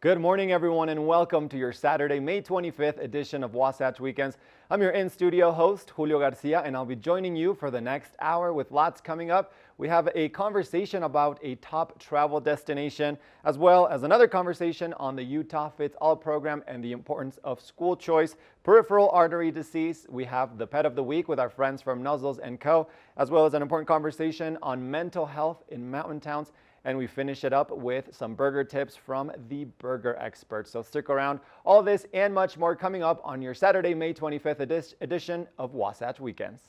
Good morning, everyone, and welcome to your Saturday, May 25th edition of Wasatch Weekends. I'm your in-studio host, Julio Garcia, and I'll be joining you for the next hour with lots coming up. We have a conversation about a top travel destination, as well as another conversation on the Utah Fits All program and the importance of school choice. Peripheral artery disease. We have the pet of the week with our friends from Nuzzles & Co., as well as an important conversation on mental health in mountain towns. And we finish it up with some burger tips from the burger experts. So stick around. All this and much more coming up on your Saturday, May 25th edition of Wasatch Weekends.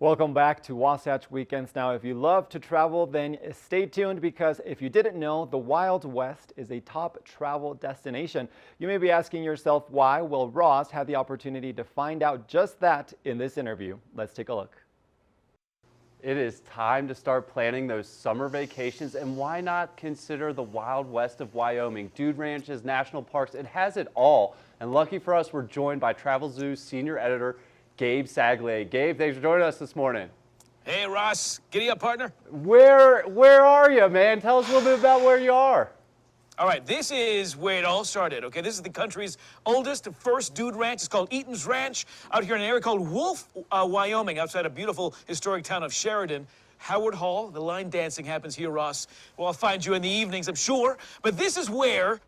Welcome back to Wasatch Weekends. Now, if you love to travel, then stay tuned, because if you didn't know, the Wild West is a top travel destination. You may be asking yourself why. Well, Ross had the opportunity to find out just that in this interview. Let's take a look. It is time to start planning those summer vacations, and why not consider the Wild West of Wyoming? Dude Ranches, national parks, it has it all. And lucky for us, we're joined by Travel Zoo's senior editor, Gabe Saglier. Gabe, thanks for joining us this morning. Hey, Ross. Giddy up, partner. Where are you, man? Tell us a little bit about where you are. All right, this is where it all started, okay? This is the country's oldest, first dude ranch. It's called Eaton's Ranch, out here in an area called Wolf, Wyoming, outside a beautiful historic town of Sheridan. Howard Hall, the line dancing happens here, Ross. Well, I'll find you in the evenings, I'm sure. But this is where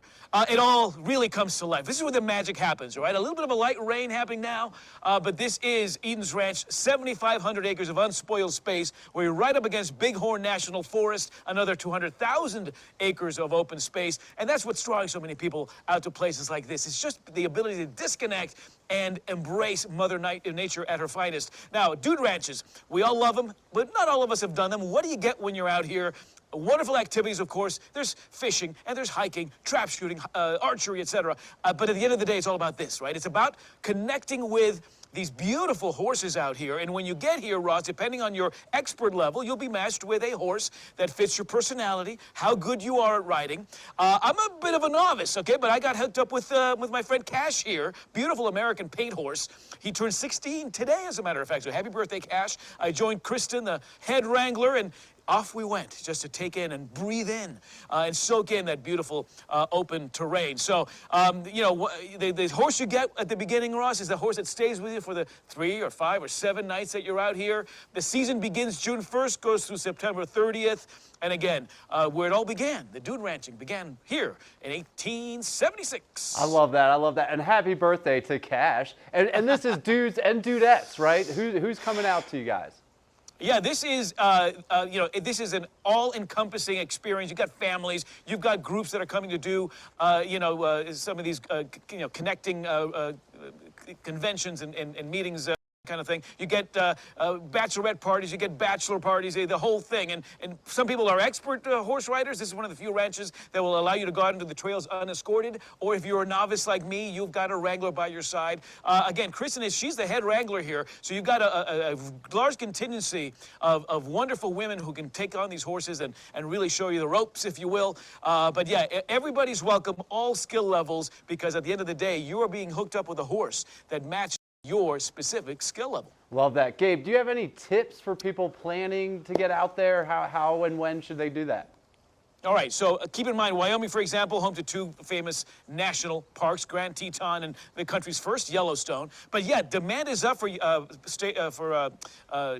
it all really comes to life. This is where the magic happens, all right? A little bit of a light rain happening now, but this is Eaton's Ranch, 7,500 acres of unspoiled space, where you're right up against Bighorn National Forest, another 200,000 acres of open space, and that's what's drawing so many people out to places like this. It's just the ability to disconnect and embrace Mother Nature at her finest. Now, dude ranches, we all love them, but not all of us have done them. What do you get when you're out here? Wonderful activities, of course. There's fishing, and there's hiking, trap shooting, archery, etc. But at the end of the day, it's all about this, right? It's about connecting with these beautiful horses out here. And when you get here, Ross, depending on your expert level, you'll be matched with a horse that fits your personality, how good you are at riding. I'm a bit of a novice, okay? But I got hooked up with my friend Cash here, beautiful American paint horse. He turned 16 today, as a matter of fact. So happy birthday, Cash. I joined Kristen, the head wrangler, and off we went, just to take in and breathe in and soak in that beautiful open terrain. So, you know, the horse you get at the beginning, Ross, is the horse that stays with you for the 3 or 5 or 7 nights that you're out here. The season begins June 1st, goes through September 30th. And again, where it all began, the dude ranching began here in 1876. I love that. I love that. And happy birthday to Cash. And this is dudes and dudettes, right? Who's coming out to you guys? Yeah, this is, you know, this is an all-encompassing experience. You've got families, you've got groups that are coming to do, you know, some of these, you know, connecting conventions and meetings. Kind of thing. You get bachelorette parties, you get bachelor parties, the whole thing. And some people are expert horse riders. This is one of the few ranches that will allow you to go out into the trails unescorted. Or if you're a novice like me, you've got a wrangler by your side. Again, Kristen she's the head wrangler here. So you've got a large contingency of wonderful women who can take on these horses and really show you the ropes, if you will. But yeah, everybody's welcome, all skill levels, because at the end of the day, you are being hooked up with a horse that matches your specific skill level. Love that. Gabe, do you have any tips for people planning to get out there? How and when should they do that? All right, so keep in mind, Wyoming, for example, home to two famous national parks, Grand Teton and the country's first, Yellowstone. But yeah, demand is up for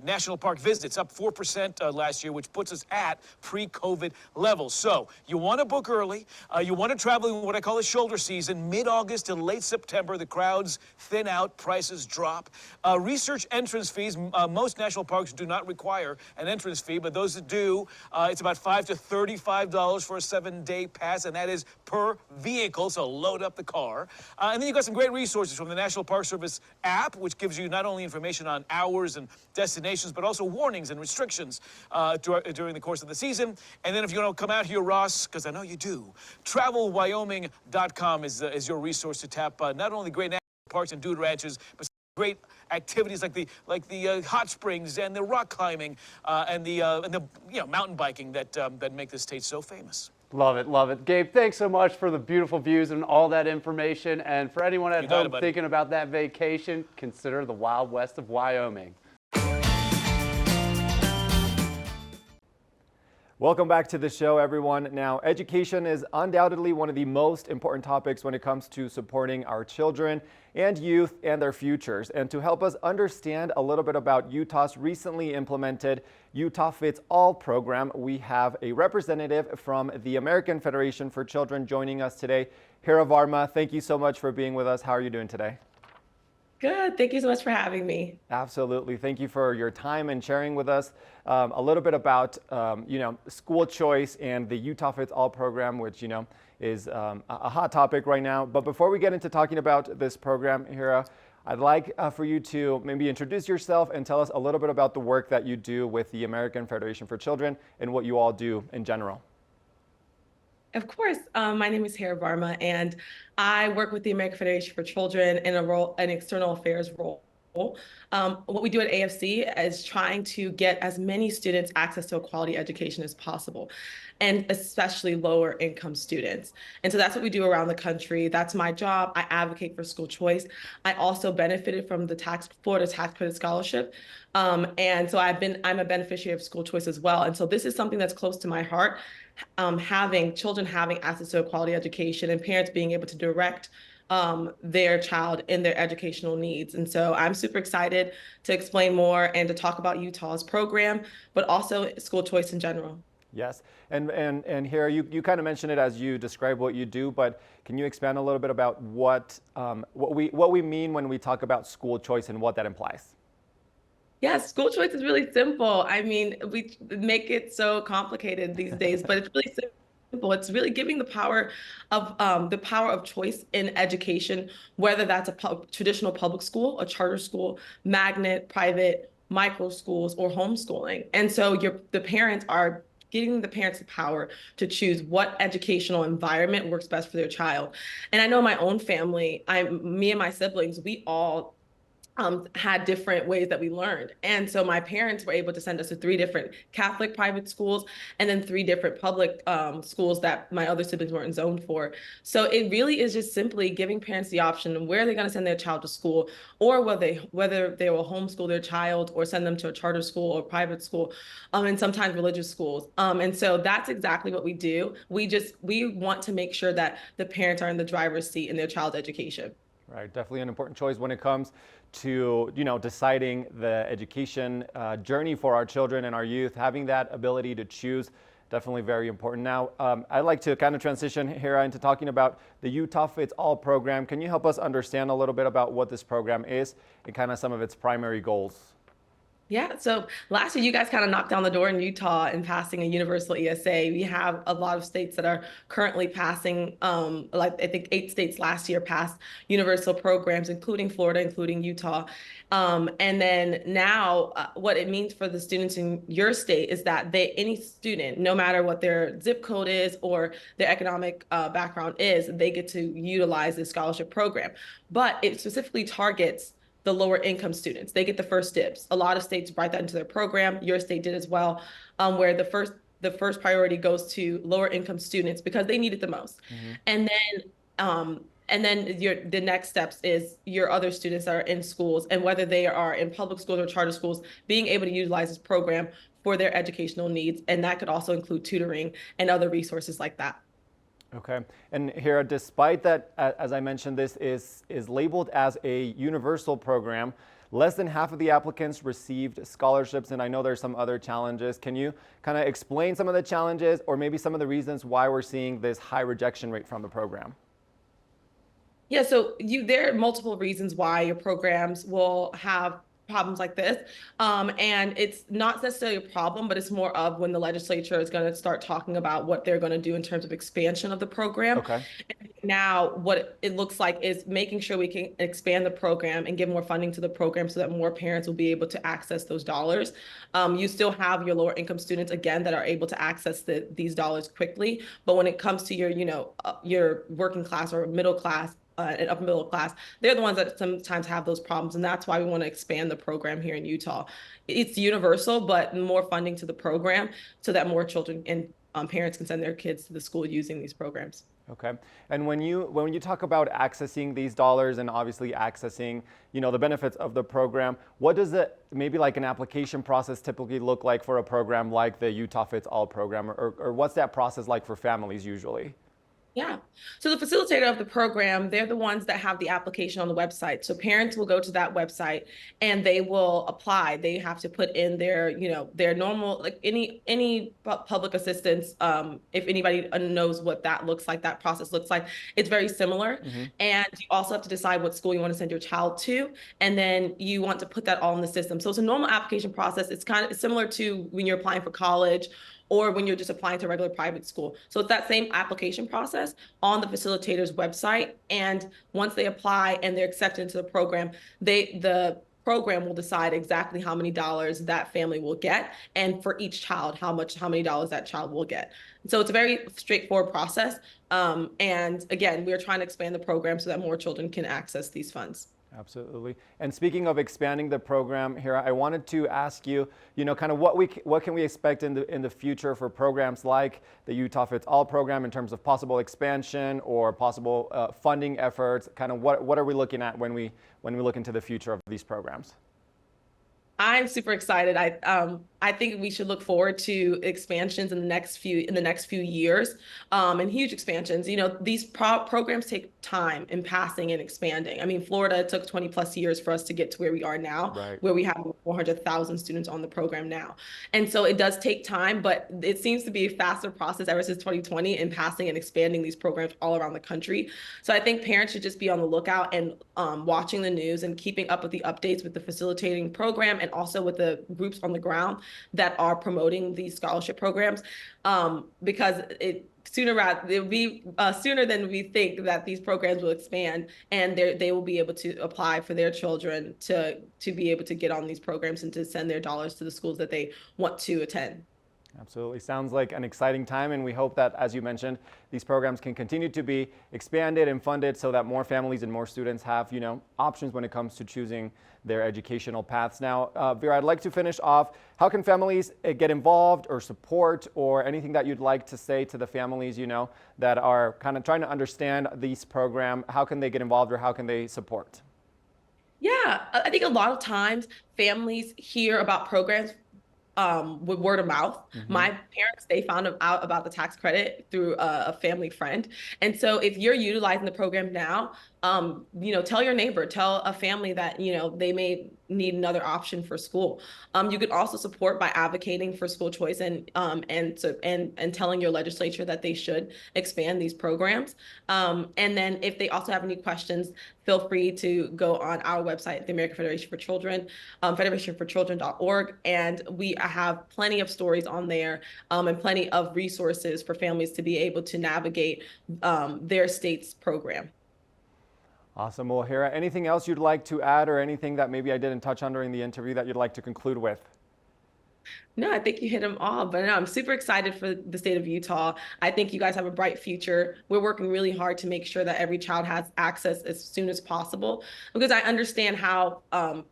national park visits, up 4% last year, which puts us at pre-COVID levels. So you want to book early. You want to travel in what I call the shoulder season, mid-August to late September. The crowds thin out, prices drop. Research entrance fees. Most national parks do not require an entrance fee, but those that do, it's about $5 to $35 for a 7-day pass, and that is per vehicle, so load up the car. And then you've got some great resources from the National Park Service app, which gives you not only information on hours and destinations, but also warnings and restrictions during the course of the season. And then if you want to come out here, Ross, because I know you do, travelwyoming.com is your resource to tap not only great national parks and dude ranches, but great activities like the hot springs and the rock climbing and the mountain biking that make the state so famous. Love it, love it. Gabe, thanks so much for the beautiful views and all that information. And for anyone at home thinking about that vacation, consider the Wild West of Wyoming. Welcome back to the show, everyone. Now, education is undoubtedly one of the most important topics when it comes to supporting our children and youth and their futures. And to help us understand a little bit about Utah's recently implemented Utah Fits All program, we have a representative from the American Federation for Children joining us today. Hira Varma, thank you so much for being with us. How are you doing today? Good. Thank you so much for having me. Absolutely. Thank you for your time and sharing with us a little bit about, school choice and the Utah Fits All program, which, is a hot topic right now. But before we get into talking about this program, Hira, I'd like for you to maybe introduce yourself and tell us a little bit about the work that you do with the American Federation for Children and what you all do in general. Of course. My name is Hira Varma, and I work with the American Federation for Children in an external affairs role. What we do at AFC is trying to get as many students access to a quality education as possible, and especially lower income students. And so that's what we do around the country. That's my job. I advocate for school choice. I also benefited from the Florida Tax Credit Scholarship. And so I'm a beneficiary of school choice as well. And so this is something that's close to my heart, having children having access to a quality education and parents being able to direct their child in their educational needs. And so I'm super excited to explain more and to talk about Utah's program, but also school choice in general. Yes, and here you kind of mentioned it as you describe what you do, but can you expand a little bit about what we mean when we talk about school choice and what that implies? Yes, school choice is really simple. I mean, we make it so complicated these days, but it's really simple. It's really giving the power of choice in education, whether that's a traditional public school, a charter school, magnet, private, micro schools, or homeschooling. And so the parents are giving the parents the power to choose what educational environment works best for their child. And I know my own family, me and my siblings, we all had different ways that we learned. And so my parents were able to send us to 3 different Catholic private schools and then 3 different public schools that my other siblings weren't zoned for. So it really is just simply giving parents the option of where they're going to send their child to school, or whether they will homeschool their child or send them to a charter school or private school, and sometimes religious schools. And so that's exactly what we do. We want to make sure that the parents are in the driver's seat in their child's education. Right, definitely an important choice when it comes to deciding the education journey for our children and our youth. Having that ability to choose, definitely very important. Now, I'd like to kind of transition here into talking about the Utah Fits All program. Can you help us understand a little bit about what this program is and kind of some of its primary goals? Yeah, so last year you guys kind of knocked down the door in Utah in passing a universal ESA. We have a lot of states that are currently passing, like I think 8 states last year passed universal programs, including Florida, including Utah. And then now what it means for the students in your state is that any student, no matter what their zip code is or their economic background is, they get to utilize this scholarship program. But it specifically targets the lower income students. They get the first dibs. A lot of states write that into their program. Your state did as well, where the first priority goes to lower income students because they need it the most. Mm-hmm. And then the next steps is your other students that are in schools, and whether they are in public schools or charter schools, being able to utilize this program for their educational needs. And that could also include tutoring and other resources like that. Okay. And Hira, despite that, as I mentioned, this is labeled as a universal program, less than half of the applicants received scholarships, and I know there's some other challenges. Can you kind of explain some of the challenges or maybe some of the reasons why we're seeing this high rejection rate from the program? Yeah, so there are multiple reasons why your programs will have problems like this. And it's not necessarily a problem, but it's more of when the legislature is going to start talking about what they're going to do in terms of expansion of the program. Okay. And now what it looks like is making sure we can expand the program and give more funding to the program so that more parents will be able to access those dollars. You still have your lower income students, again, that are able to access these dollars quickly. But when it comes to your working class or middle class, and upper middle class, they're the ones that sometimes have those problems. And that's why we want to expand the program here in Utah. It's universal, but more funding to the program so that more children and parents can send their kids to the school using these programs. Okay. And when you talk about accessing these dollars and obviously accessing, the benefits of the program, what does it, maybe like an application process typically look like for a program like the Utah Fits All program, or what's that process like for families usually? Yeah. So the facilitator of the program, they're the ones that have the application on the website. So parents will go to that website and they will apply. They have to put in their normal, like any public assistance. If anybody knows what that looks like, that process looks like, it's very similar. Mm-hmm. And you also have to decide what school you want to send your child to. And then you want to put that all in the system. So it's a normal application process. It's kind of similar to when you're applying for college or when you're just applying to a regular private school. So it's that same application process on the facilitator's website. And once they apply and they're accepted into the program, the program will decide exactly how many dollars that family will get, and for each child, how many dollars that child will get. So it's a very straightforward process. And again, we're trying to expand the program so that more children can access these funds. Absolutely. And speaking of expanding the program here, I wanted to ask you, kind of what can we expect in the future for programs like the Utah Fits All program in terms of possible expansion or possible funding efforts? Kind of what are we looking at when we look into the future of these programs? I'm super excited. I think we should look forward to expansions in the next few years, and huge expansions. These programs take time in passing and expanding. I mean, Florida took 20 plus years for us to get to where we are now, right, where we have 400,000 students on the program now. And so it does take time, but it seems to be a faster process ever since 2020 in passing and expanding these programs all around the country. So I think parents should just be on the lookout and watching the news and keeping up with the updates with the facilitating program and also with the groups on the ground that are promoting these scholarship programs, because sooner than we think that these programs will expand, and they will be able to apply for their children to be able to get on these programs and to send their dollars to the schools that they want to attend. Absolutely. Sounds like an exciting time, and we hope that, as you mentioned, these programs can continue to be expanded and funded so that more families and more students have, options when it comes to choosing their educational paths. Now, Vera, I'd like to finish off. How can families get involved or support, or anything that you'd like to say to the families, that are kind of trying to understand this program? How can they get involved, or how can they support? Yeah, I think a lot of times families hear about programs with word of mouth. Mm-hmm. My parents, they found out about the tax credit through a family friend. And so if you're utilizing the program now, tell your neighbor, tell a family that, they may need another option for school. You could also support by advocating for school choice and telling your legislature that they should expand these programs. And then if they also have any questions, feel free to go on our website, the American Federation for Children, federationforchildren.org. And we have plenty of stories on there, and plenty of resources for families to be able to navigate their state's program. Awesome. Well, Hira, anything else you'd like to add, or anything that maybe I didn't touch on during the interview that you'd like to conclude with? No, I think you hit them all, but no, I'm super excited for the state of Utah. I think you guys have a bright future. We're working really hard to make sure that every child has access as soon as possible, because I understand how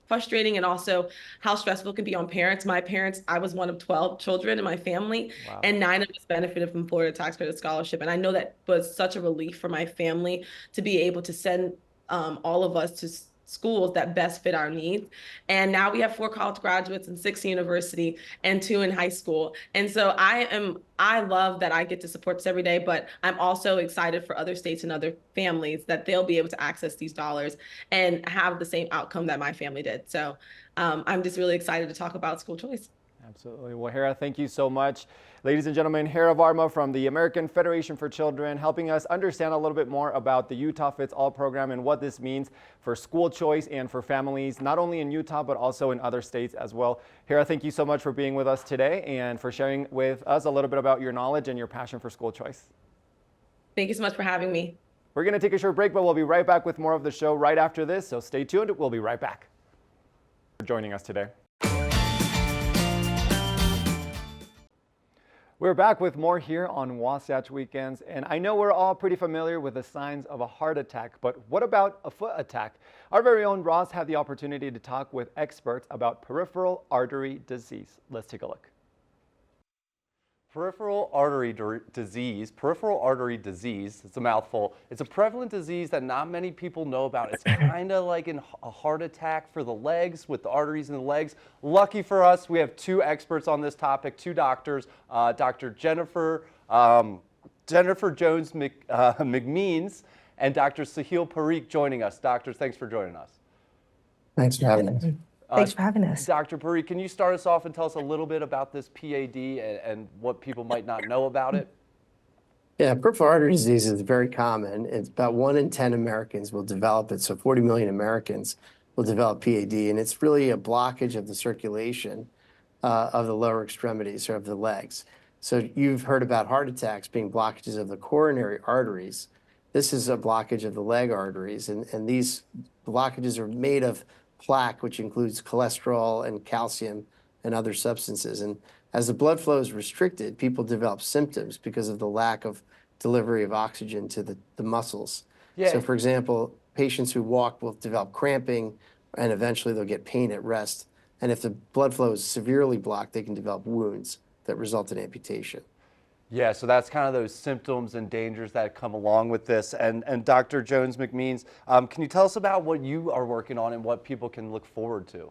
frustrating and also how stressful it can be on parents. My parents, I was one of 12 children in my family, wow, and 9 of us benefited from Florida Tax Credit Scholarship. And I know that was such a relief for my family to be able to send all of us schools that best fit our needs. And now we have 4 college graduates and 6 university and 2 in high school. And so I love that I get to support this every day, but I'm also excited for other states and other families that they'll be able to access these dollars and have the same outcome that my family did. So I'm just really excited to talk about school choice. Absolutely. Well, Hera, thank you so much. Ladies and gentlemen, Hera Varma from the American Federation for Children, helping us understand a little bit more about the Utah Fits All program and what this means for school choice and for families, not only in Utah, but also in other states as well. Hera, thank you so much for being with us today and for sharing with us a little bit about your knowledge and your passion for school choice. Thank you so much for having me. We're going to take a short break, but we'll be right back with more of the show right after this. So stay tuned. We'll be right back. For joining us today. We're back with more here on Wasatch Weekends, and I know we're all pretty familiar with the signs of a heart attack, but what about a foot attack? Our very own Ross had the opportunity to talk with experts about peripheral artery disease. Let's take a look. Peripheral artery disease, it's a mouthful. It's a prevalent disease that not many people know about. It's kind of like a heart attack for the legs, with the arteries in the legs. Lucky for us, we have 2 experts on this topic, 2 doctors, Dr. Jennifer Jones McMeans and Dr. Sahil Parikh joining us. Doctors, thanks for joining us. Thanks for having us. Thanks for having us. Dr. Parikh, can you start us off and tell us a little bit about this PAD and what people might not know about it? Yeah, peripheral artery disease is very common. It's about 1 in 10 Americans will develop it. So 40 million Americans will develop PAD, and it's really a blockage of the circulation of the lower extremities or of the legs. So you've heard about heart attacks being blockages of the coronary arteries. This is a blockage of the leg arteries, and these blockages are made of plaque, which includes cholesterol and calcium and other substances. And as the blood flow is restricted, people develop symptoms because of the lack of delivery of oxygen to the muscles. Yeah. So for example, patients who walk will develop cramping, and eventually they'll get pain at rest. And if the blood flow is severely blocked, they can develop wounds that result in amputation. Yeah, so that's kind of those symptoms and dangers that come along with this. And Dr. Jones McMeans, can you tell us about what you are working on and what people can look forward to?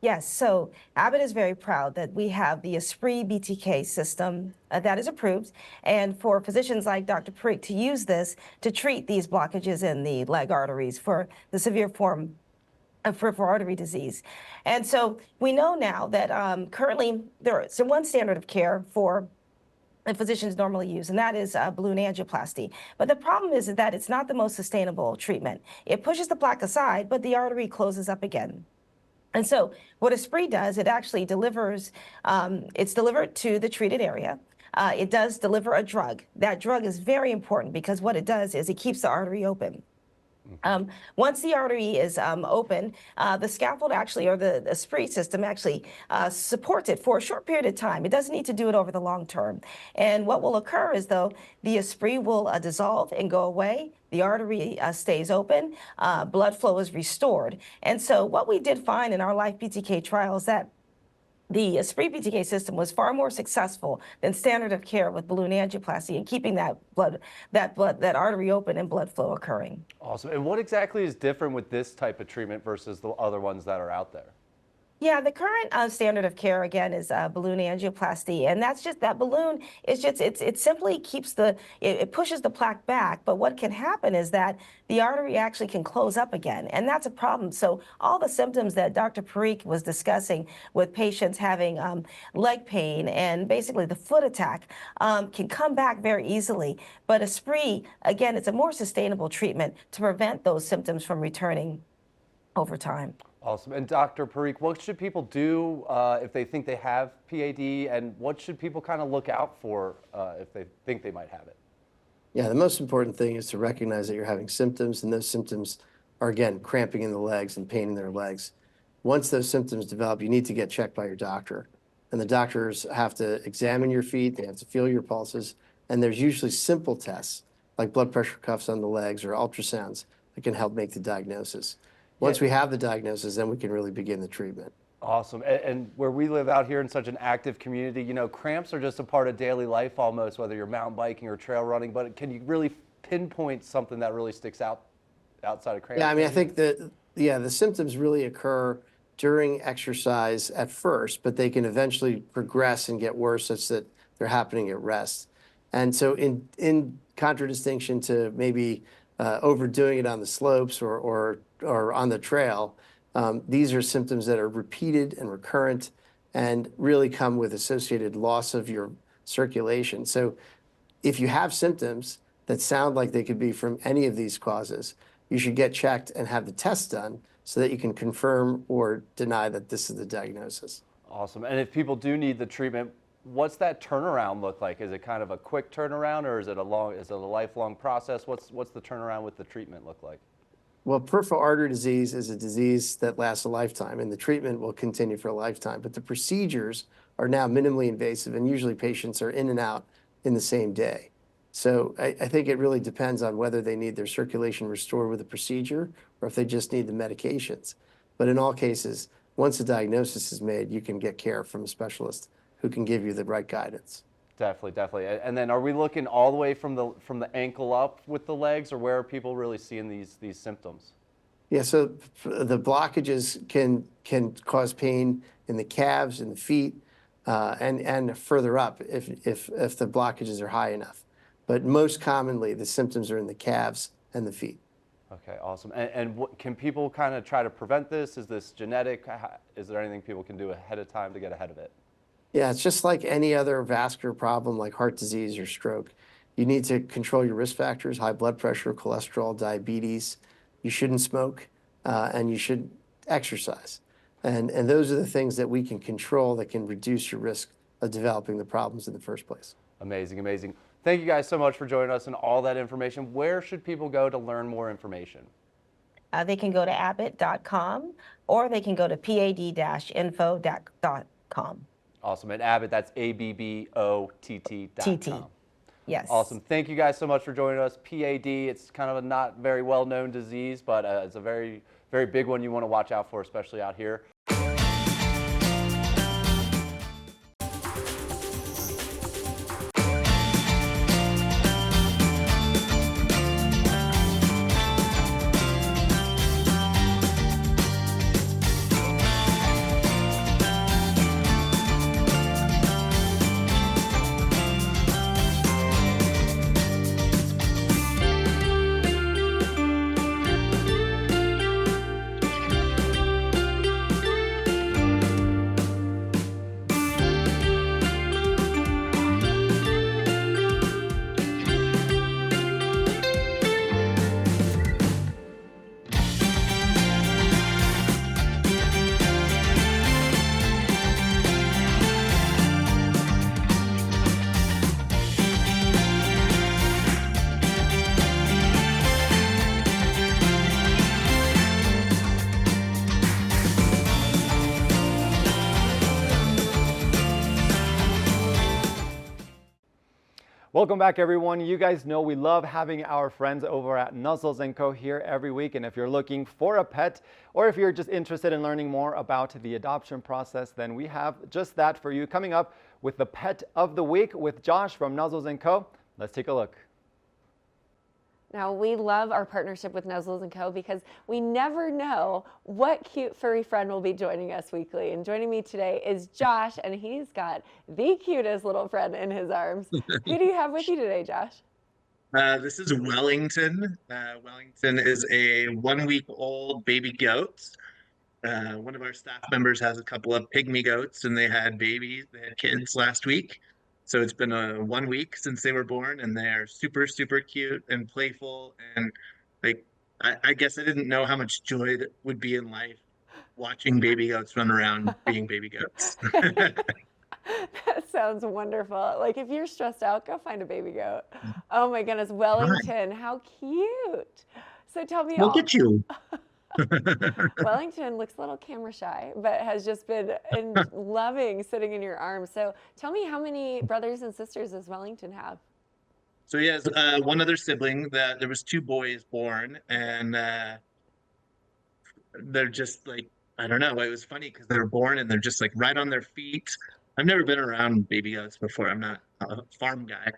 Yes, so Abbott is very proud that we have the Esprit BTK system that is approved, and for physicians like Dr. Parikh to use this to treat these blockages in the leg arteries for the severe form of peripheral artery disease. And so we know now that currently there is one standard of care for that physicians normally use, and that is balloon angioplasty. But the problem is that it's not the most sustainable treatment. It pushes the plaque aside, but the artery closes up again. And so what Esprit does, it actually delivers, it's delivered to the treated area. It does deliver a drug. That drug is very important because what it does is it keeps the artery open. Once the artery is open, the scaffold actually, or the Esprit system actually supports it for a short period of time. It doesn't need to do it over the long term. And what will occur is, though, the Esprit will dissolve and go away. The artery stays open, blood flow is restored. And so what we did find in our Life BTK trial is that the Esprit BTK system was far more successful than standard of care with balloon angioplasty in keeping that artery open and blood flow occurring. Awesome. And what exactly is different with this type of treatment versus the other ones that are out there? Yeah, the current standard of care, again, is balloon angioplasty. And that's just, that balloon is just, it simply keeps it pushes the plaque back. But what can happen is that the artery actually can close up again. And that's a problem. So all the symptoms that Dr. Parikh was discussing with patients having leg pain and basically the foot attack can come back very easily. But Esprit, again, it's a more sustainable treatment to prevent those symptoms from returning over time. Awesome. And Dr. Parikh, what should people do if they think they have PAD, and what should people kind of look out for if they think they might have it? Yeah, the most important thing is to recognize that you're having symptoms, and those symptoms are, again, cramping in the legs and pain in their legs. Once those symptoms develop, you need to get checked by your doctor. And the doctors have to examine your feet, they have to feel your pulses, and there's usually simple tests like blood pressure cuffs on the legs or ultrasounds that can help make the diagnosis. Once we have the diagnosis, then we can really begin the treatment. Awesome. And where we live out here in such an active community, you know, cramps are just a part of daily life almost, whether you're mountain biking or trail running, but can you really pinpoint something that really sticks out outside of cramps? Yeah, I mean, I think that yeah, the symptoms really occur during exercise at first, but they can eventually progress and get worse such that they're happening at rest. And so in contradistinction to maybe overdoing it on the slopes or on the trail, these are symptoms that are repeated and recurrent and really come with associated loss of your circulation. So if you have symptoms that sound like they could be from any of these causes, you should get checked and have the test done so that you can confirm or deny that this is the diagnosis. Awesome. And if people do need the treatment, what's that turnaround look like? Is it kind of a quick turnaround, or is it a lifelong process? What's the turnaround with the treatment look like? Well, peripheral artery disease is a disease that lasts a lifetime, and the treatment will continue for a lifetime. But the procedures are now minimally invasive, and usually patients are in and out in the same day. So I think it really depends on whether they need their circulation restored with a procedure or if they just need the medications. But in all cases, once a diagnosis is made, you can get care from a specialist who can give you the right guidance. Definitely, definitely. And then are we looking all the way from the ankle up with the legs, or where are people really seeing these symptoms? Yeah, so the blockages can cause pain in the calves and the feet, and further up if the blockages are high enough. But most commonly, the symptoms are in the calves and the feet. Okay, awesome. And can people kind of try to prevent this? Is this genetic? Is there anything people can do ahead of time to get ahead of it? Yeah, it's just like any other vascular problem like heart disease or stroke. You need to control your risk factors: high blood pressure, cholesterol, diabetes. You shouldn't smoke, and you should exercise. And those are the things that we can control that can reduce your risk of developing the problems in the first place. Amazing, amazing. Thank you guys so much for joining us and all that information. Where should people go to learn more information? They can go to abbott.com or they can go to pad-info.com. Awesome. At Abbott, that's ABBOTT.com. TT. Yes. Awesome. Thank you guys so much for joining us. PAD, it's kind of a not very well-known disease, but it's a very, very big one you want to watch out for, especially out here. Welcome back, everyone. You guys know we love having our friends over at Nuzzles & Co. here every week. And if you're looking for a pet, or if you're just interested in learning more about the adoption process, then we have just that for you. Coming up with the Pet of the Week with Josh from Nuzzles & Co. Let's take a look. Now, we love our partnership with Nuzzles & Co. because we never know what cute furry friend will be joining us weekly. And joining me today is Josh, and he's got the cutest little friend in his arms. Who do you have with you today, Josh? This is Wellington. Wellington is a 1-week-old baby goat. One of our staff members has a couple of pygmy goats, and they had babies, they had kids last week. So it's been 1 week since they were born, and they're super, super cute and playful. And I guess I didn't know how much joy that would be in life watching baby goats run around being baby goats. That sounds wonderful. Like, if you're stressed out, go find a baby goat. Oh my goodness, Wellington, how cute. So tell me, Look at you. Wellington looks a little camera shy, but has just been loving sitting in your arms. So tell me, how many brothers and sisters does Wellington have? So he has one other sibling. There was 2 boys born, and they're just like, I don't know. It was funny because they were born and they're just like right on their feet. I've never been around baby goats before. I'm not a farm guy.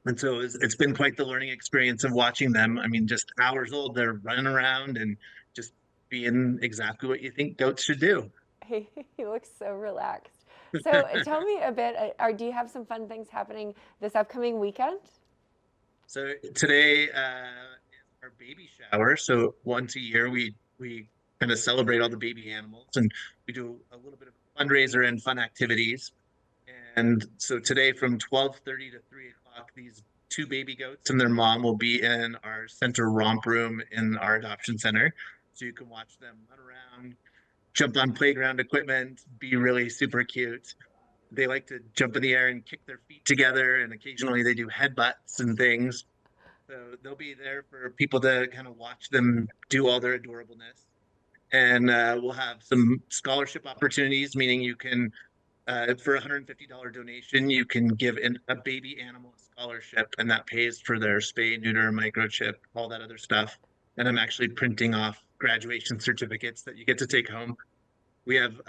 And so it's been quite the learning experience of watching them. I mean, just hours old, they're running around and just being exactly what you think goats should do. He looks so relaxed. So tell me a bit, do you have some fun things happening this upcoming weekend? So today is our baby shower. So once a year, we kind of celebrate all the baby animals, and we do a little bit of a fundraiser and fun activities. And so today, from 12:30 to 3 o'clock, these two baby goats and their mom will be in our center romp room in our adoption center. So you can watch them run around, jump on playground equipment, be really super cute. They like to jump in the air and kick their feet together, and occasionally they do headbutts and things. So they'll be there for people to kind of watch them do all their adorableness. And we'll have some scholarship opportunities, meaning you can, for a $150 donation, you can give a baby animal a scholarship, and that pays for their spay, neuter, microchip, all that other stuff. And I'm actually printing off graduation certificates that you get to take home. We have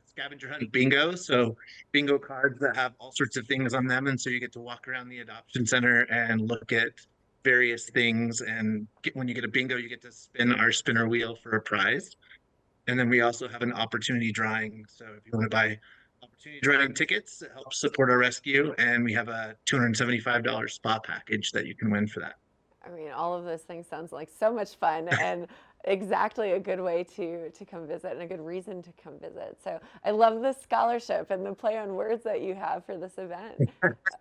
scavenger hunt bingo, so bingo cards that have all sorts of things on them, and so you get to walk around the adoption center and look at various things. And when you get a bingo, you get to spin our spinner wheel for a prize. And then we also have an opportunity drawing. So if you want to buy opportunity drawing tickets, it helps support our rescue, and we have a $275 spa package that you can win for that. I mean, all of those things sounds like so much fun and exactly a good way to come visit and a good reason to come visit. So I love the scholarship and the play on words that you have for this event.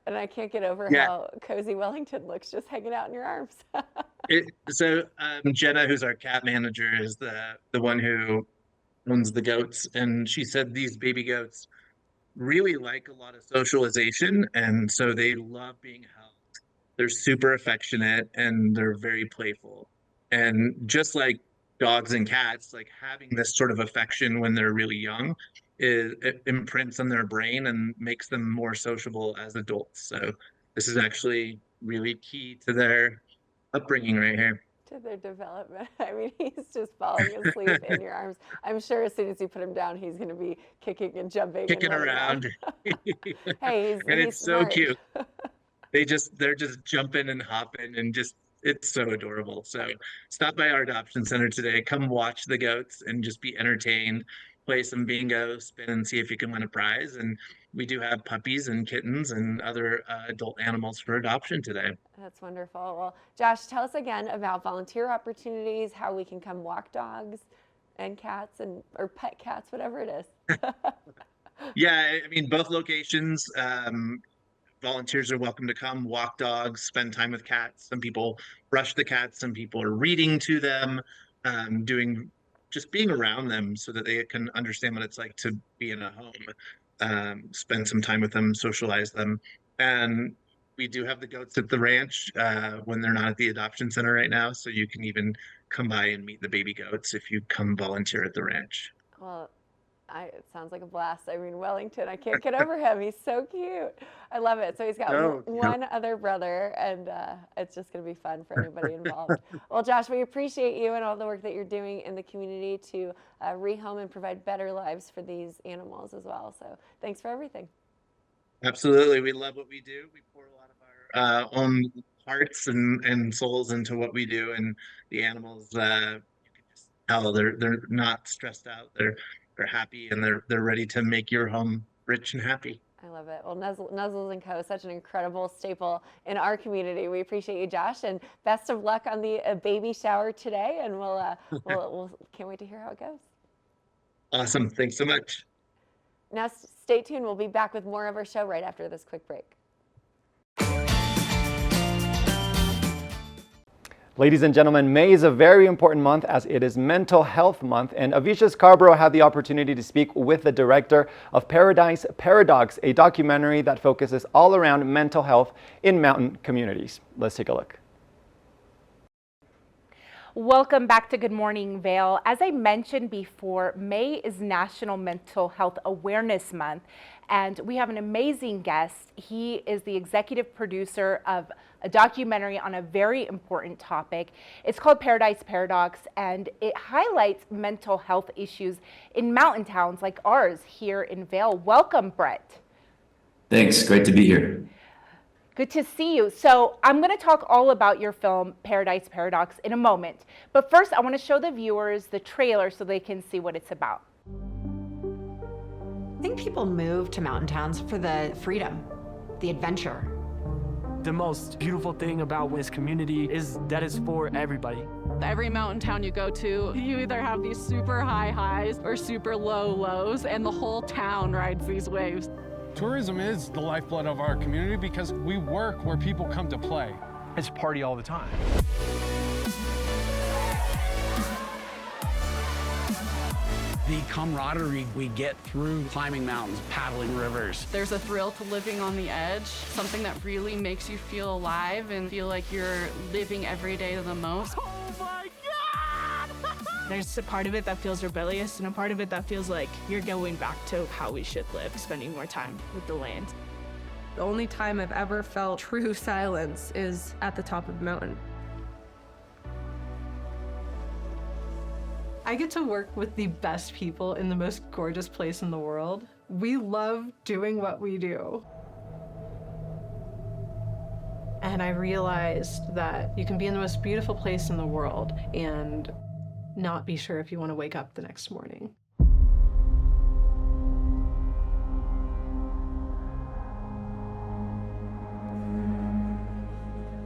And I can't get over how cozy Wellington looks just hanging out in your arms. Jenna, who's our cat manager, is the one who owns the goats, and she said these baby goats really like a lot of socialization, and so they love being held. They're super affectionate and they're very playful. And just like dogs and cats, like having this sort of affection when they're really young it imprints on their brain and makes them more sociable as adults. So this is actually really key to their upbringing right here. To their development. I mean, he's just falling asleep in your arms. I'm sure as soon as you put him down, he's going to be kicking and jumping, Kicking and around. Hey, and he's it's so smart. cute. They're just jumping and hopping and just it's so adorable. So stop by our adoption center today. Come watch the goats and just be entertained. Play some bingo, spin and see if you can win a prize. And we do have puppies and kittens and other adult animals for adoption today. That's wonderful. Well, Josh, tell us again about volunteer opportunities, how we can come walk dogs and cats or pet cats, whatever it is. Yeah, I mean, both locations, volunteers are welcome to come walk dogs, spend time with cats. Some people brush the cats, some people are reading to them, just being around them so that they can understand what it's like to be in a home, spend some time with them, socialize them. And we do have the goats at the ranch when they're not at the adoption center right now. So you can even come by and meet the baby goats if you come volunteer at the ranch. Well, it sounds like a blast. I mean, Wellington, I can't get over him. He's so cute. I love it. So he's got one other brother, and it's just going to be fun for anybody involved. Well, Josh, we appreciate you and all the work that you're doing in the community to rehome and provide better lives for these animals as well. So thanks for everything. Absolutely. We love what we do. We pour a lot of our own hearts and souls into what we do, and the animals, you can just tell they're not stressed out. They're happy, and they're ready to make your home rich and happy. I love it. Well, Nuzzles & Co. is such an incredible staple in our community. We appreciate you, Josh, and best of luck on the baby shower today. And we'll can't wait to hear how it goes. Awesome. Thanks so much. Now, stay tuned. We'll be back with more of our show right after this quick break. Ladies and gentlemen, May is a very important month as it is Mental Health Month, and Avisha Scarborough had the opportunity to speak with the director of Paradise Paradox, a documentary that focuses all around mental health in mountain communities. Let's take a look. Welcome back to Good Morning Vail. As I mentioned before, May is National Mental Health Awareness Month, and we have an amazing guest. He is the executive producer of a documentary on a very important topic. It's called Paradise Paradox, and it highlights mental health issues in mountain towns like ours here in Vail. Welcome, Brett. Thanks. Great to be here. Good to see you. So I'm going to talk all about your film, Paradise Paradox, in a moment. But first, I want to show the viewers the trailer so they can see what it's about. I think people move to mountain towns for the freedom, the adventure. The most beautiful thing about this community is that it's for everybody. Every mountain town you go to, you either have these super high highs or super low lows, and the whole town rides these waves. Tourism is the lifeblood of our community because we work where people come to play. It's party all the time. The camaraderie we get through climbing mountains, paddling rivers. There's a thrill to living on the edge, something that really makes you feel alive and feel like you're living every day to the most. Oh my God! There's a part of it that feels rebellious and a part of it that feels like you're going back to how we should live, spending more time with the land. The only time I've ever felt true silence is at the top of the mountain. I get to work with the best people in the most gorgeous place in the world. We love doing what we do. And I realized that you can be in the most beautiful place in the world and not be sure if you want to wake up the next morning.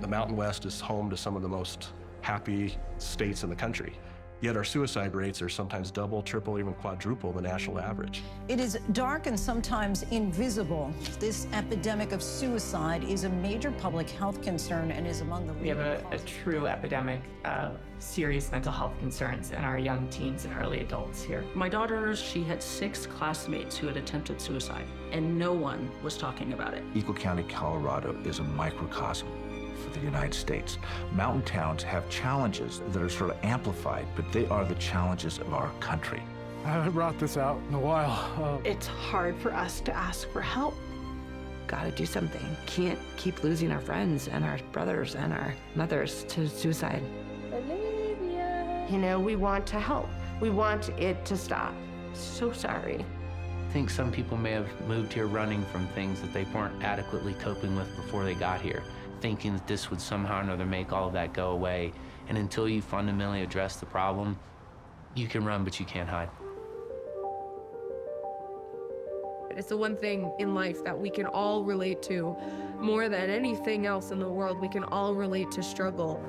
The Mountain West is home to some of the most happy states in the country. Yet our suicide rates are sometimes double, triple, even quadruple the national average. It is dark and sometimes invisible. This epidemic of suicide is a major public health concern and is among the We have a true epidemic of serious mental health concerns in our young teens and early adults here. My daughter, she had 6 classmates who had attempted suicide, and no one was talking about it. Eagle County, Colorado is a microcosm for the United States. Mountain towns have challenges that are sort of amplified, but they are the challenges of our country. I haven't brought this out in a while. It's hard for us to ask for help. Gotta do something. Can't keep losing our friends and our brothers and our mothers to suicide. You know, we want to help. We want it to stop. So sorry. I think some people may have moved here running from things that they weren't adequately coping with before they got here, thinking that this would somehow or another make all of that go away. And until you fundamentally address the problem, you can run, but you can't hide. It's the one thing in life that we can all relate to. More than anything else in the world, we can all relate to struggle.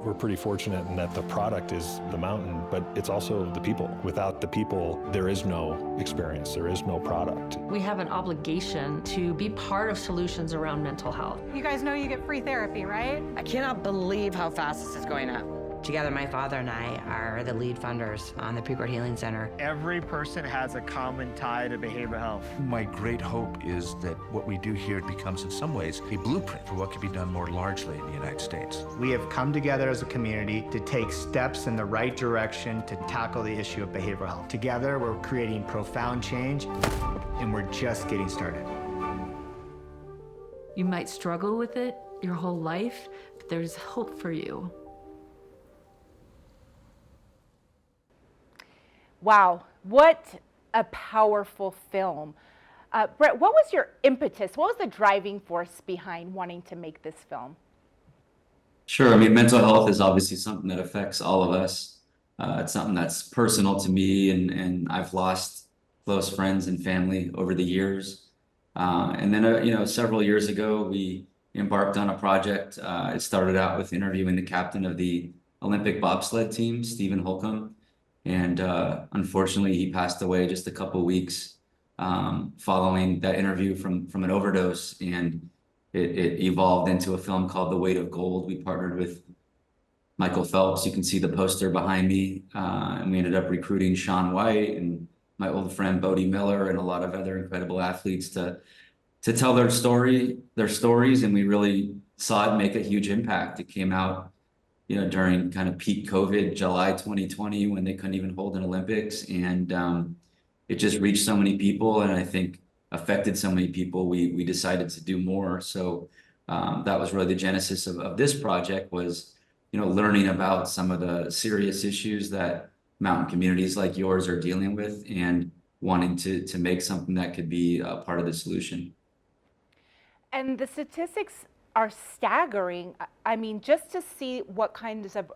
We're pretty fortunate in that the product is the mountain, but it's also the people. Without the people, there is no experience, there is no product. We have an obligation to be part of solutions around mental health. You guys know you get free therapy, right? I cannot believe how fast this is going up. Together, my father and I are the lead funders on the Precourt Healing Center. Every person has a common tie to behavioral health. My great hope is that what we do here becomes in some ways a blueprint for what can be done more largely in the United States. We have come together as a community to take steps in the right direction to tackle the issue of behavioral health. Together, we're creating profound change, and we're just getting started. You might struggle with it your whole life, but there's hope for you. Wow, what a powerful film. Brett, what was your impetus? What was the driving force behind wanting to make this film? Sure. I mean, mental health is obviously something that affects all of us. It's something that's personal to me, and I've lost close friends and family over the years. And then, several years ago, we embarked on a project. It started out with interviewing the captain of the Olympic bobsled team, Stephen Holcomb. And unfortunately, he passed away just a couple weeks following that interview from an overdose. And it evolved into a film called The Weight of Gold. We partnered with Michael Phelps. You can see the poster behind me. And we ended up recruiting Shaun White and my old friend Bodie Miller and a lot of other incredible athletes to tell their stories. And we really saw it make a huge impact. It came out during kind of peak COVID, July 2020, when they couldn't even hold an Olympics. And it just reached so many people, and I think affected so many people, we decided to do more. So that was really the genesis of this project, was, learning about some of the serious issues that mountain communities like yours are dealing with, and wanting to make something that could be a part of the solution. And the statistics are staggering. I mean, just to see what kinds of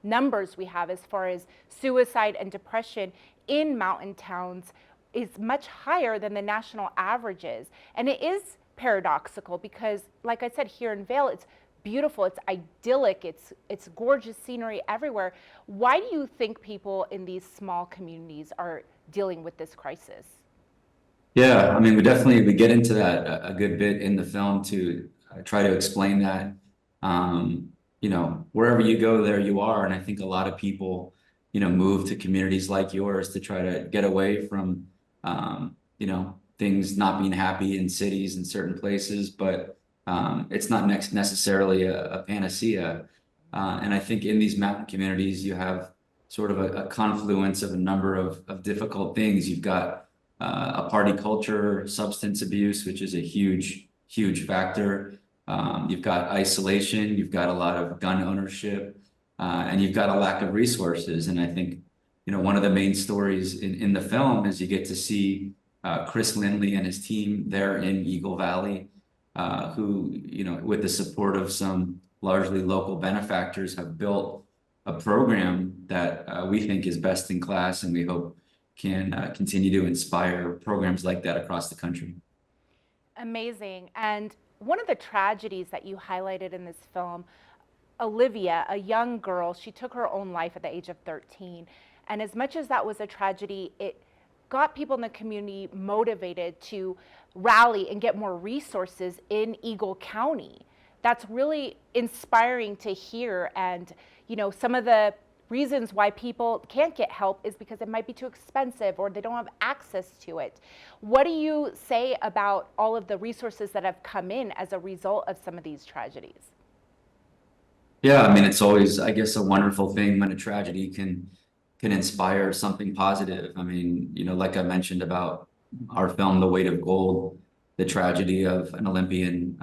numbers we have as far as suicide and depression in mountain towns is much higher than the national averages. And it is paradoxical because, like I said, here in Vail, it's beautiful, it's idyllic, it's gorgeous scenery everywhere. Why do you think people in these small communities are dealing with this crisis? Yeah, I mean, we get into that a good bit in the film to try to explain that. You know, wherever you go, there you are. And I think a lot of people, you know, move to communities like yours to try to get away from, you know, things not being happy in cities and certain places. But it's not necessarily a panacea. And I think in these mountain communities, you have sort of a confluence of a number of difficult things. You've got a party culture, substance abuse, which is a huge factor. You've got isolation, you've got a lot of gun ownership, and you've got a lack of resources. And I think, you know, one of the main stories in the film is you get to see Chris Lindley and his team there in Eagle Valley, who, you know, with the support of some largely local benefactors, have built a program that we think is best in class, and we hope can continue to inspire programs like that across the country. Amazing. And one of the tragedies that you highlighted in this film, Olivia, a young girl, she took her own life at the age of 13. And as much as that was a tragedy, it got people in the community motivated to rally and get more resources in Eagle County. That's really inspiring to hear. And, you know, some of the reasons why people can't get help is because it might be too expensive or they don't have access to it. What do you say about all of the resources that have come in as a result of some of these tragedies? Yeah, I mean, it's always, I guess, a wonderful thing when a tragedy can inspire something positive. I mean, you know, like I mentioned about our film, The Weight of Gold, the tragedy of an Olympian,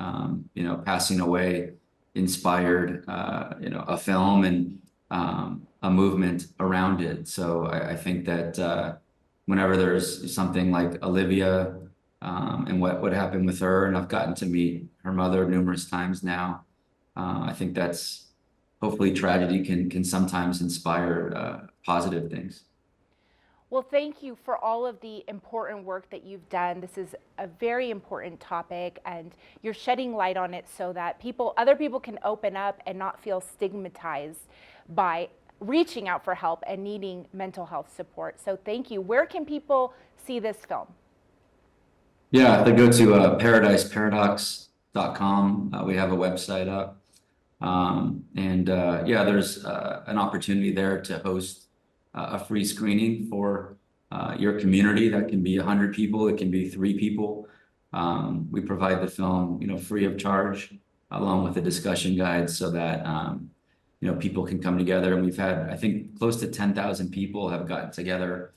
you know, passing away inspired, you know, a film and a movement around it. So I think that whenever there's something like Olivia and what happened with her, and I've gotten to meet her mother numerous times now, I think that's hopefully tragedy can sometimes inspire positive things. Well, thank you for all of the important work that you've done. This is a very important topic, and you're shedding light on it so that other people can open up and not feel stigmatized by reaching out for help and needing mental health support. So thank you. Where can people see this film? Yeah, they go to paradiseparadox.com. We have a website up. Yeah, there's an opportunity there to host a free screening for your community. That can be 100 people, it can be 3 people. We provide the film, you know, free of charge, along with a discussion guide, so that you know, people can come together. And we've had, I think, close to 10,000 people have gotten together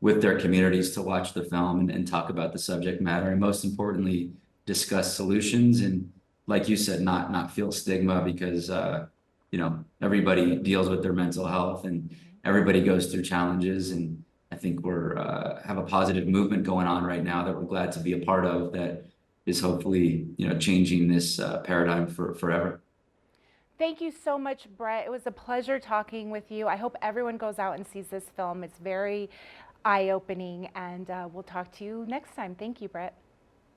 with their communities to watch the film and talk about the subject matter, and most importantly, discuss solutions. And like you said, not feel stigma, because you know, everybody deals with their mental health and everybody goes through challenges. And I think we're have a positive movement going on right now that we're glad to be a part of, that is hopefully, you know, changing this paradigm forever. Thank you so much, Brett. It was a pleasure talking with you. I hope everyone goes out and sees this film. It's very eye-opening, and we'll talk to you next time. Thank you, Brett.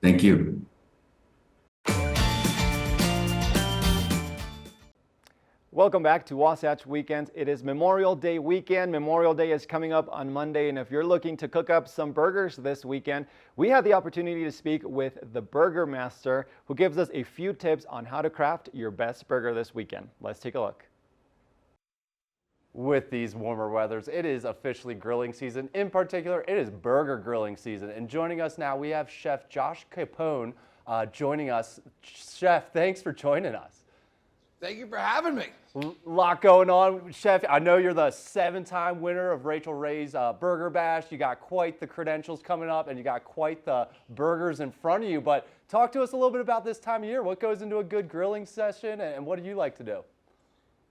Thank you. Welcome back to Wasatch Weekends. It is Memorial Day weekend. Memorial Day is coming up on Monday, and if you're looking to cook up some burgers this weekend, we had the opportunity to speak with the Burger Master, who gives us a few tips on how to craft your best burger this weekend. Let's take a look. With these warmer weathers, it is officially grilling season. In particular, it is burger grilling season. And joining us now, we have Chef Josh Capone joining us. Chef, thanks for joining us. Thank you for having me. A lot going on, Chef. I know you're the 7-time winner of Rachel Ray's Burger Bash. You got quite the credentials coming up, and you got quite the burgers in front of you. But talk to us a little bit about this time of year. What goes into a good grilling session, and what do you like to do?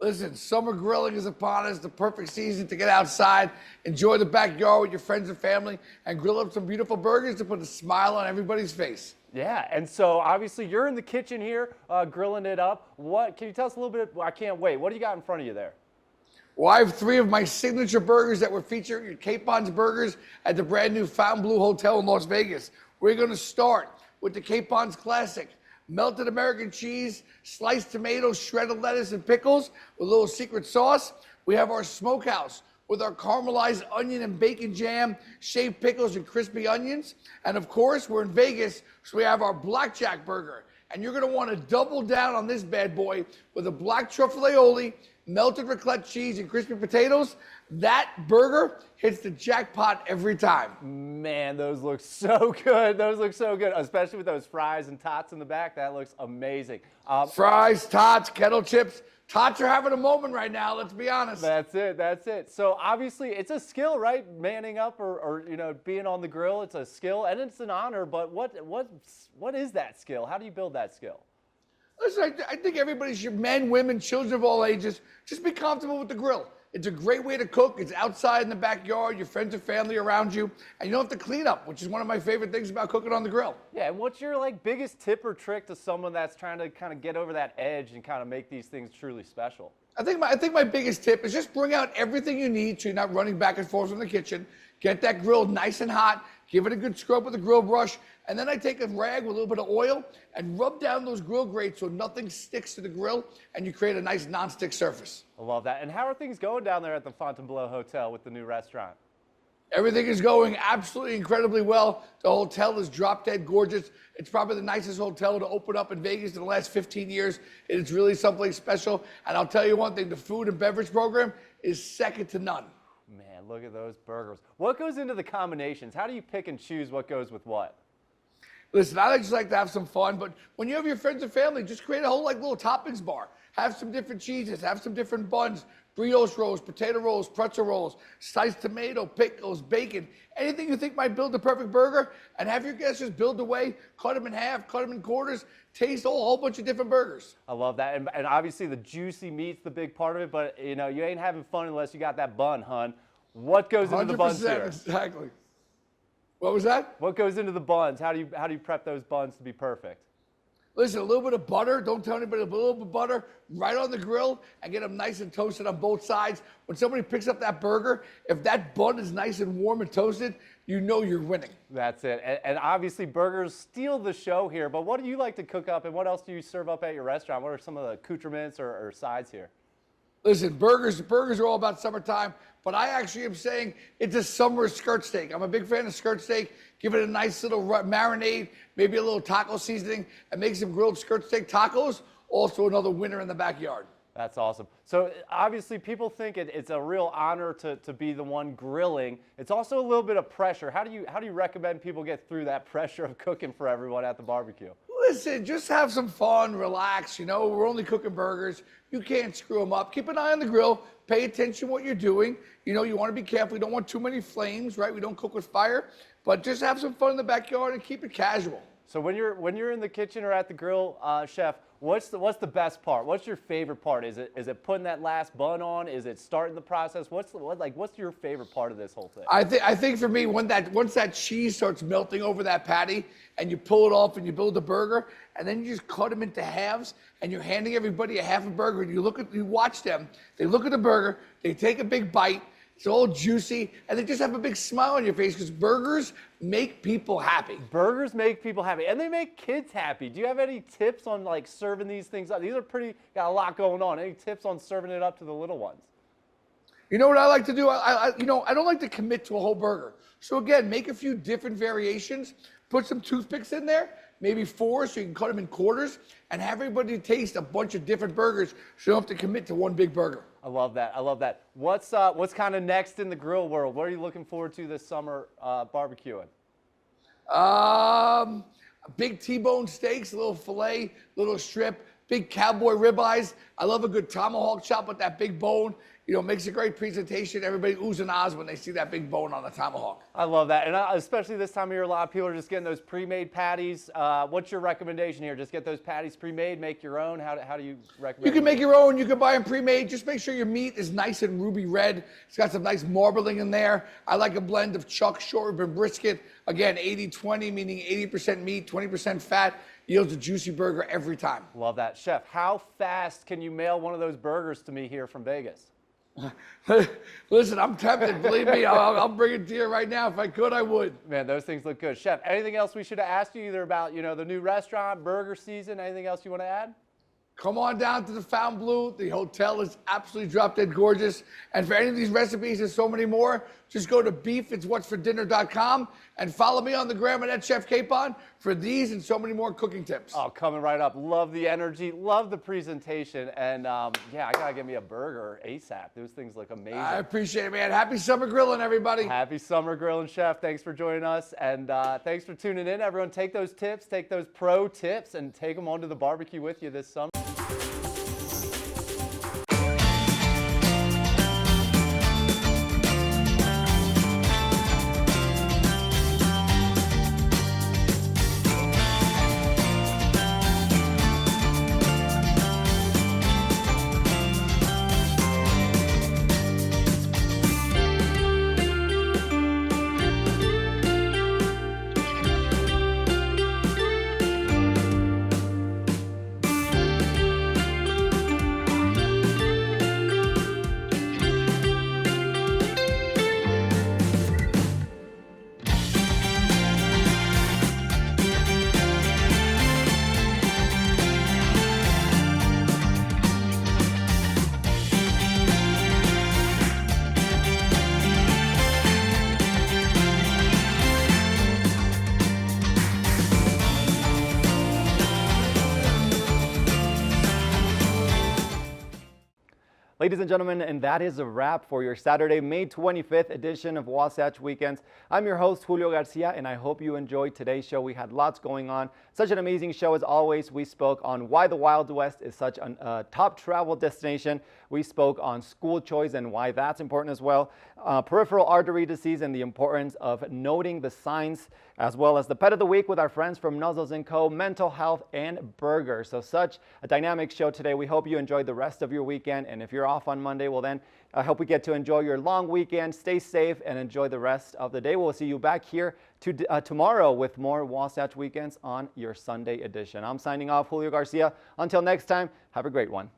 Listen, summer grilling is upon us, the perfect season to get outside, enjoy the backyard with your friends and family, and grill up some beautiful burgers to put a smile on everybody's face. Yeah, and so obviously you're in the kitchen here grilling it up. What can you tell us a little bit? I can't wait. What do you got in front of you there? Well, I have 3 of my signature burgers that we're featuring at Capon's Burgers at the brand new Fontainebleau Hotel in Las Vegas. We're going to start with the Capon's Classic. Melted American cheese, sliced tomatoes, shredded lettuce, and pickles with a little secret sauce. We have our smokehouse with our caramelized onion and bacon jam, shaved pickles, and crispy onions. And of course, we're in Vegas, so we have our blackjack burger. And you're gonna wanna double down on this bad boy with a black truffle aioli, melted raclette cheese, and crispy potatoes. That burger hits the jackpot every time. Man, those look so good. Those look so good, especially with those fries and tots in the back. That looks amazing. Fries, tots, kettle chips. Tots are having a moment right now, let's be honest. That's it, that's it. So obviously it's a skill, right? Manning up or you know, being on the grill, it's a skill and it's an honor, but what is that skill? How do you build that skill? Listen, I think everybody should, men, women, children of all ages, just be comfortable with the grill. It's a great way to cook. It's outside in the backyard, your friends and family around you, and you don't have to clean up, which is one of my favorite things about cooking on the grill. Yeah, and what's your biggest tip or trick to someone that's trying to kind of get over that edge and kind of make these things truly special? I think my biggest tip is just bring out everything you need so you're not running back and forth in the kitchen. Get that grill nice and hot, give it a good scrub with a grill brush, and then I take a rag with a little bit of oil and rub down those grill grates so nothing sticks to the grill and you create a nice non-stick surface. I love that. And how are things going down there at the Fontainebleau Hotel with the new restaurant? Everything is going absolutely incredibly well. The hotel is drop dead gorgeous. It's probably the nicest hotel to open up in Vegas in the last 15 years. It is really something special. And I'll tell you one thing, the food and beverage program is second to none. Man, look at those burgers. What goes into the combinations? How do you pick and choose what goes with what? Listen, I just like to have some fun, but when you have your friends and family, just create a whole little toppings bar. Have some different cheeses, have some different buns, brioche rolls, potato rolls, pretzel rolls, sliced tomato, pickles, bacon, anything you think might build the perfect burger, and have your guests just build away, cut them in half, cut them in quarters, taste a whole bunch of different burgers. I love that, and obviously the juicy meat's the big part of it, but you know, you ain't having fun unless you got that bun, hun. What goes into the buns here? 100%, exactly. What was that? What goes into the buns? How do you prep those buns to be perfect? Listen, a little bit of butter, don't tell anybody, a little bit of butter right on the grill and get them nice and toasted on both sides. When somebody picks up that burger, if that bun is nice and warm and toasted, you know you're winning. That's it. And obviously burgers steal the show here, but what do you like to cook up and what else do you serve up at your restaurant? What are some of the accoutrements or sides here? Listen, burgers are all about summertime, but I actually am saying it's a summer skirt steak. I'm a big fan of skirt steak. Give it a nice little marinade, maybe a little taco seasoning, and make some grilled skirt steak tacos. Also another winner in the backyard. That's awesome. So obviously people think it's a real honor to be the one grilling. It's also a little bit of pressure. How do you recommend people get through that pressure of cooking for everyone at the barbecue? Listen, just have some fun, relax. You know, we're only cooking burgers. You can't screw them up. Keep an eye on the grill. Pay attention to what you're doing. You know, you want to be careful. You don't want too many flames, right? We don't cook with fire. But just have some fun in the backyard and keep it casual. So when you're in the kitchen or at the grill, chef, what's the best part? What's your favorite part? Is it putting that last bun on? Is it starting the process? What's your favorite part of this whole thing? I think for me, once that cheese starts melting over that patty and you pull it off and you build a burger and then you just cut them into halves and you're handing everybody a half a burger and you watch them, they look at the burger, they take a big bite, it's all juicy, and they just have a big smile on your face because burgers make people happy. Burgers make people happy, and they make kids happy. Do you have any tips on serving these things up? These are got a lot going on. Any tips on serving it up to the little ones? You know what I like to do? I don't like to commit to a whole burger. So again, make a few different variations. Put some toothpicks in there, maybe 4 so you can cut them in quarters, and have everybody taste a bunch of different burgers so you don't have to commit to one big burger. I love that. I love that. What's kind of next in the grill world? What are you looking forward to this summer barbecuing? Big T-bone steaks, a little filet, little strip, big cowboy ribeyes. I love a good tomahawk chop with that big bone. makes a great presentation. Everybody oohs and ahs when they see that big bone on the tomahawk. I love that. And especially this time of year, a lot of people are just getting those pre-made patties. What's your recommendation here? Just get those patties pre-made, make your own? How do you recommend? You can make your own. You can buy them pre-made. Just make sure your meat is nice and ruby red. It's got some nice marbling in there. I like a blend of chuck, short rib, and brisket. Again, 80-20, meaning 80% meat, 20% fat. Yields a juicy burger every time. Love that. Chef, how fast can you mail one of those burgers to me here from Vegas? Listen, I'm tempted. Believe me, I'll bring it to you right now. If I could, I would. Man, those things look good. Chef, anything else we should have asked you either about, the new restaurant, burger season, anything else you want to add? Come on down to the Fontainebleau. The hotel is absolutely drop dead gorgeous. And for any of these recipes and so many more, just go to beefitswhatsfordinner.com and follow me on the gram at Chef Capon for these and so many more cooking tips. Oh, coming right up. Love the energy, love the presentation, and yeah, I gotta get me a burger ASAP. Those things look amazing. I appreciate it, man. Happy summer grilling, everybody. Happy summer grilling, Chef. Thanks for joining us, and thanks for tuning in. Everyone, take those tips, take those pro tips, and take them onto the barbecue with you this summer. Ladies and gentlemen, and that is a wrap for your Saturday, May 25th edition of Wasatch Weekends. I'm your host, Julio Garcia, and I hope you enjoyed today's show. We had lots going on. Such an amazing show as always. We spoke on why the Wild West is such a top travel destination. We spoke on school choice and why that's important as well. Peripheral artery disease and the importance of noting the signs, as well as the pet of the week with our friends from Nuzzles & Co., mental health, and burgers. So such a dynamic show today. We hope you enjoyed the rest of your weekend. And if you're off on Monday, well then, I hope we get to enjoy your long weekend. Stay safe and enjoy the rest of the day. We'll see you back here tomorrow with more Wasatch Weekends on your Sunday edition. I'm signing off, Julio Garcia. Until next time, have a great one.